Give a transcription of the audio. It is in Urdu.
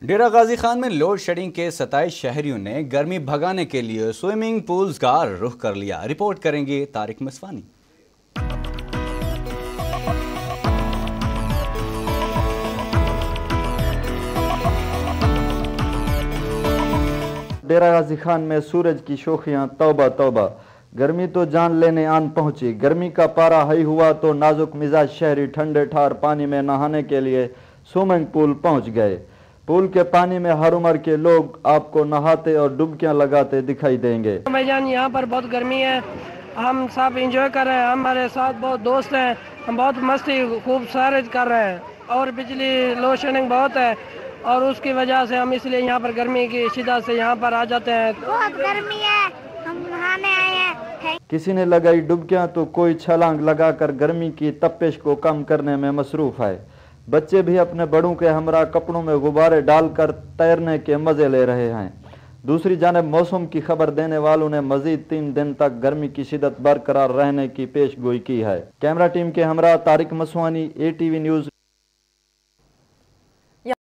ڈیرہ غازی خان میں لوڈ شیڈنگ کے 27 شہریوں نے گرمی بھگانے کے لیے سوئمنگ پولز کا رخ کر لیا۔ رپورٹ کریں گے طارق مصفانی۔ ڈیرہ غازی خان میں سورج کی شوخیاں توبہ توبہ، گرمی تو جان لینے آن پہنچی۔ گرمی کا پارا ہائی ہوا تو نازک مزاج شہری ٹھنڈے ٹھار پانی میں نہانے کے لیے سوئمنگ پول پہنچ گئے۔ پول کے پانی میں ہر عمر کے لوگ آپ کو نہاتے اور ڈبکیاں لگاتے دکھائی دیں گے۔ بھائی جان، یہاں پر بہت گرمی ہے، ہم سب انجوائے کر رہے ہیں، ہمارے ساتھ بہت دوست ہیں، ہم بہت مستی خوب سارے کر رہے ہیں، اور بجلی لوڈ شیڈنگ بہت ہے اور اس کی وجہ سے ہم اس لیے یہاں پر گرمی کی شدت سے یہاں پر آ جاتے ہیں۔ بہت گرمی ہے، ہم نہانے آئے ہیں۔ کسی نے لگائی ڈبکیاں تو کوئی چھلانگ لگا کر گرمی کی تپش کو کم کرنے میں مصروف ہے۔ بچے بھی اپنے بڑوں کے ہمراہ کپڑوں میں غبارے ڈال کر تیرنے کے مزے لے رہے ہیں۔ دوسری جانب موسم کی خبر دینے والوں نے مزید 3 دن تک گرمی کی شدت برقرار رہنے کی پیش گوئی کی ہے۔ کیمرہ ٹیم کے ہمراہ طارق مصفانی، ATV نیوز۔